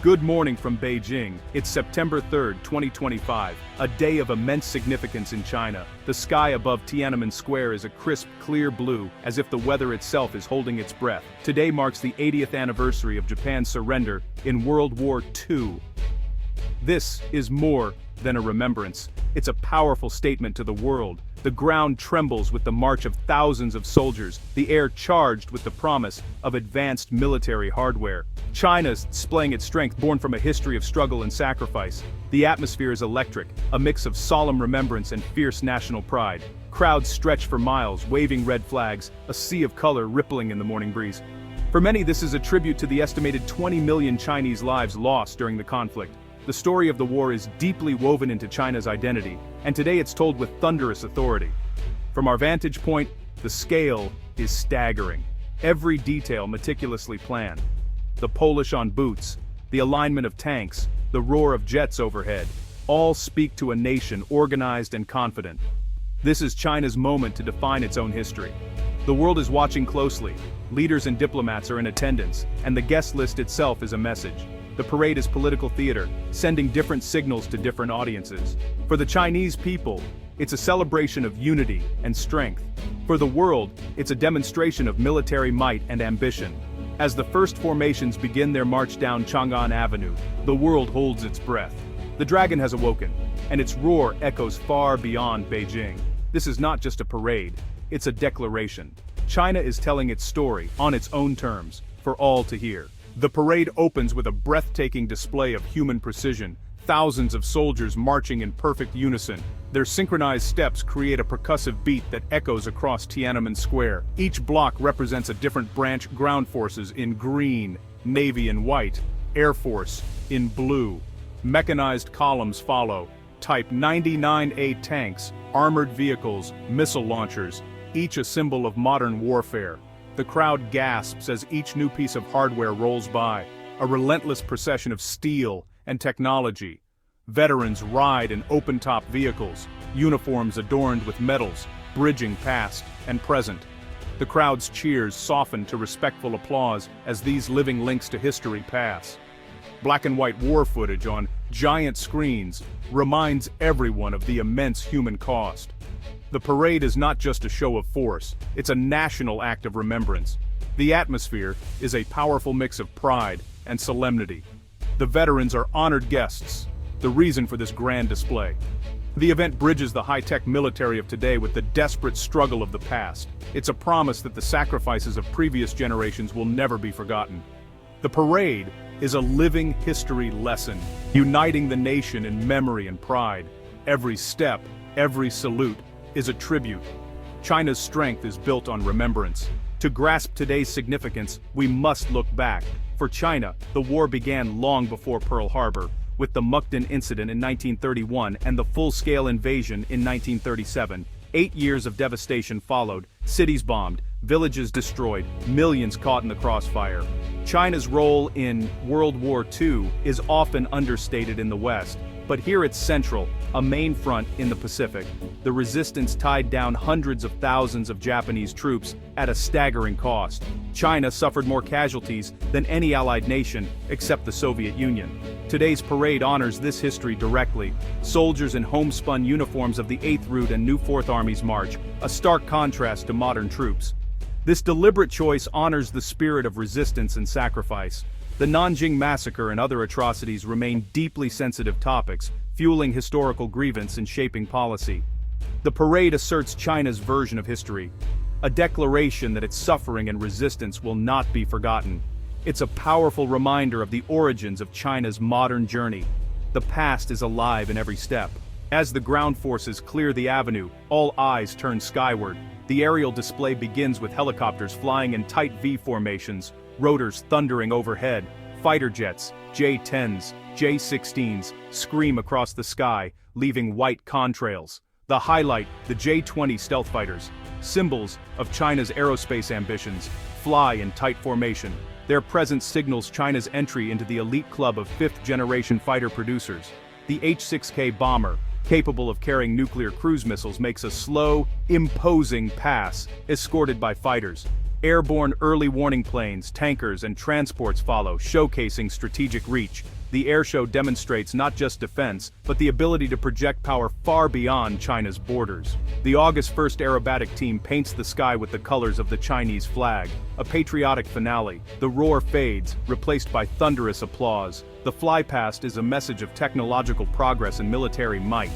Good morning from Beijing. It's September 3rd, 2025, a day of immense significance in China. The sky above Tiananmen Square is a crisp, clear blue, as if the weather itself is holding its breath. Today marks the 80th anniversary of Japan's surrender in World War II. This is more than a remembrance. It's a powerful statement to the world. The ground trembles with the march of thousands of soldiers, the air charged with the promise of advanced military hardware. China's displaying its strength born from a history of struggle and sacrifice. The atmosphere is electric, a mix of solemn remembrance and fierce national pride. Crowds stretch for miles, waving red flags, a sea of color rippling in the morning breeze. For many, this is a tribute to the estimated 20 million Chinese lives lost during the conflict. The story of the war is deeply woven into China's identity, and today it's told with thunderous authority. From our vantage point, the scale is staggering. Every detail meticulously planned. The polish on boots, the alignment of tanks, the roar of jets overhead, all speak to a nation organized and confident. This is China's moment to define its own history. The world is watching closely, leaders and diplomats are in attendance, and the guest list itself is a message. The parade is political theater, sending different signals to different audiences. For the Chinese people, it's a celebration of unity and strength. For the world, it's a demonstration of military might and ambition. As the first formations begin their march down Chang'an Avenue, the world holds its breath. The dragon has awoken, and its roar echoes far beyond Beijing. This is not just a parade, it's a declaration. China is telling its story, on its own terms, for all to hear. The parade opens with a breathtaking display of human precision, thousands of soldiers marching in perfect unison. Their synchronized steps create a percussive beat that echoes across Tiananmen Square. Each block represents a different branch: ground forces in green, Navy in white, Air Force in blue. Mechanized columns follow, Type 99A tanks, armored vehicles, missile launchers, each a symbol of modern warfare. The crowd gasps as each new piece of hardware rolls by, a relentless procession of steel and technology. Veterans ride in open-top vehicles, uniforms adorned with medals, bridging past and present. The crowd's cheers soften to respectful applause as these living links to history pass. Black and white war footage on giant screens reminds everyone of the immense human cost. The parade is not just a show of force, it's a national act of remembrance. The atmosphere is a powerful mix of pride and solemnity. The veterans are honored guests, the reason for this grand display. The event bridges the high-tech military of today with the desperate struggle of the past. It's a promise that the sacrifices of previous generations will never be forgotten. The parade is a living history lesson, uniting the nation in memory and pride. Every step, every salute, is a tribute. China's strength is built on remembrance. To grasp today's significance, we must look back. For China, the war began long before Pearl Harbor, with the Mukden incident in 1931 and the full-scale invasion in 1937. 8 years of devastation followed, cities bombed, villages destroyed, millions caught in the crossfire. China's role in World War II is often understated in the West, but here it's central, a main front in the Pacific. The resistance tied down hundreds of thousands of Japanese troops at a staggering cost. China suffered more casualties than any allied nation except the Soviet Union. Today's parade honors this history directly. Soldiers in homespun uniforms of the 8th Route and New 4th Armies march, a stark contrast to modern troops. This deliberate choice honors the spirit of resistance and sacrifice. The Nanjing massacre and other atrocities remain deeply sensitive topics, fueling historical grievance and shaping policy. The parade asserts China's version of history, a declaration that its suffering and resistance will not be forgotten. It's a powerful reminder of the origins of China's modern journey. The past is alive in every step. As the ground forces clear the avenue, all eyes turn skyward. The aerial display begins with helicopters flying in tight V formations, rotors thundering overhead. Fighter jets, J-10s, J-16s, scream across the sky, leaving white contrails. The highlight, the J-20 stealth fighters, symbols of China's aerospace ambitions, fly in tight formation. Their presence signals China's entry into the elite club of fifth-generation fighter producers. The H-6K bomber, capable of carrying nuclear cruise missiles, makes a slow, imposing pass, escorted by fighters. Airborne early warning planes, tankers, and transports follow, showcasing strategic reach. The airshow demonstrates not just defense, but the ability to project power far beyond China's borders. The August 1st aerobatic team paints the sky with the colors of the Chinese flag. A patriotic finale. The roar fades, replaced by thunderous applause. The flypast is a message of technological progress and military might.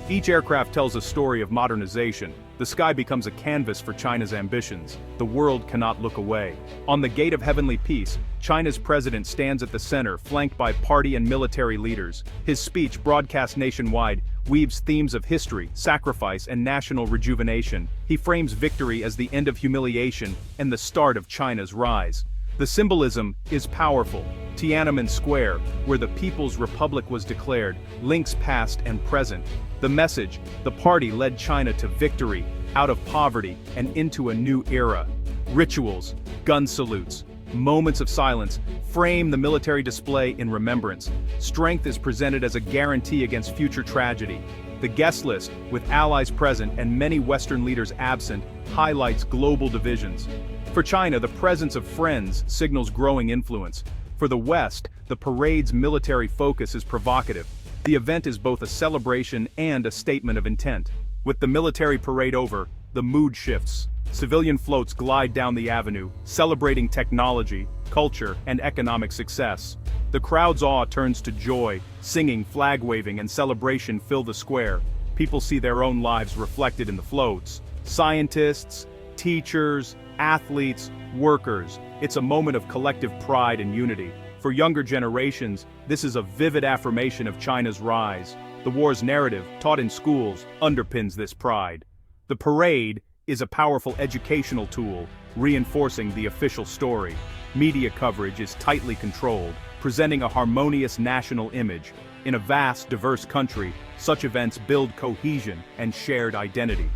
Each aircraft tells a story of modernization. The sky becomes a canvas for China's ambitions. The world cannot look away. On the gate of heavenly peace, China's president stands at the center, flanked by party and military leaders. His speech, broadcast nationwide, weaves themes of history, sacrifice, and national rejuvenation. He frames victory as the end of humiliation and the start of China's rise. The symbolism is powerful. Tiananmen Square, where the People's Republic was declared, links past and present. The message: the party led China to victory, out of poverty, and into a new era. Rituals, gun salutes, moments of silence frame the military display in remembrance. Strength is presented as a guarantee against future tragedy. The guest list, with allies present and many Western leaders absent, highlights global divisions. For China, the presence of friends signals growing influence. For the West, the parade's military focus is provocative. The event is both a celebration and a statement of intent. With the military parade over, the mood shifts. Civilian floats glide down the avenue, celebrating technology, culture, and economic success. The crowd's awe turns to joy. Singing, flag-waving, and celebration fill the square. People see their own lives reflected in the floats. Scientists, teachers, athletes, workers. It's a moment of collective pride and unity. For younger generations, this is a vivid affirmation of China's rise. The war's narrative, taught in schools, underpins this pride. The parade is a powerful educational tool, reinforcing the official story. Media coverage is tightly controlled, presenting a harmonious national image. In a vast, diverse country, such events build cohesion and shared identity.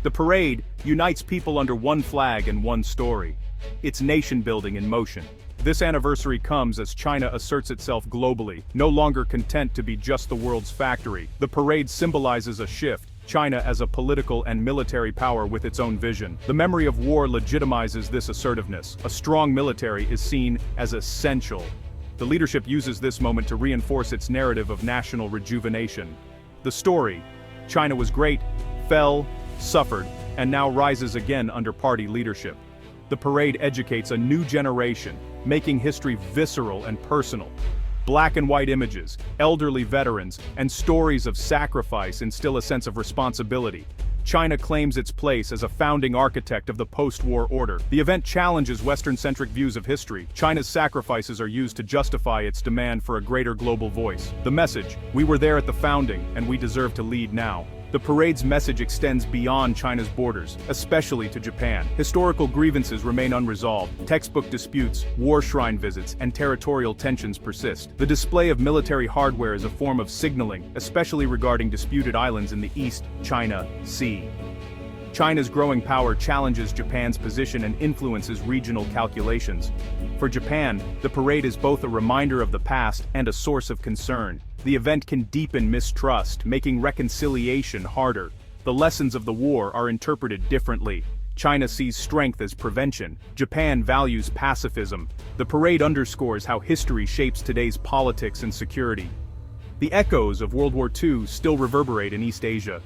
The parade unites people under one flag and one story. It's nation-building in motion. This anniversary comes as China asserts itself globally, no longer content to be just the world's factory. The parade symbolizes a shift, China as a political and military power with its own vision. The memory of war legitimizes this assertiveness. A strong military is seen as essential. The leadership uses this moment to reinforce its narrative of national rejuvenation. The story: China was great, fell, suffered, and now rises again under party leadership. The parade educates a new generation, making history visceral and personal. Black and white images, elderly veterans, and stories of sacrifice instill a sense of responsibility. China claims its place as a founding architect of the post-war order. The event challenges Western-centric views of history. China's sacrifices are used to justify its demand for a greater global voice. The message: we were there at the founding, and we deserve to lead now. The parade's message extends beyond China's borders, especially to Japan. Historical grievances remain unresolved. Textbook disputes, war shrine visits, and territorial tensions persist. The display of military hardware is a form of signaling, especially regarding disputed islands in the East China Sea. China's growing power challenges Japan's position and influences regional calculations. For Japan, the parade is both a reminder of the past and a source of concern. The event can deepen mistrust, making reconciliation harder. The lessons of the war are interpreted differently. China sees strength as prevention. Japan values pacifism. The parade underscores how history shapes today's politics and security. The echoes of World War II still reverberate in East Asia.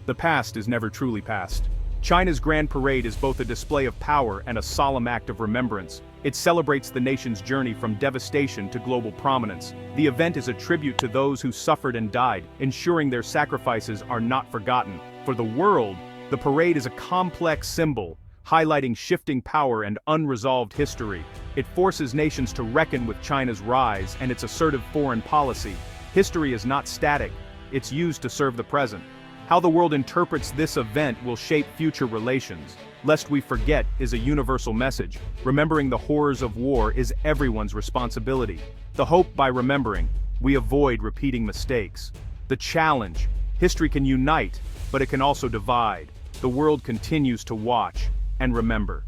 The past is never truly past. China's Grand Parade is both a display of power and a solemn act of remembrance. It celebrates the nation's journey from devastation to global prominence. The event is a tribute to those who suffered and died, ensuring their sacrifices are not forgotten. For the world, the parade is a complex symbol, highlighting shifting power and unresolved history. It forces nations to reckon with China's rise and its assertive foreign policy. History is not static, it's used to serve the present. How the world interprets this event will shape future relations. Lest we forget is a universal message. Remembering the horrors of war is everyone's responsibility. The hope: by remembering, we avoid repeating mistakes. The challenge: history can unite, but it can also divide. The world continues to watch and remember.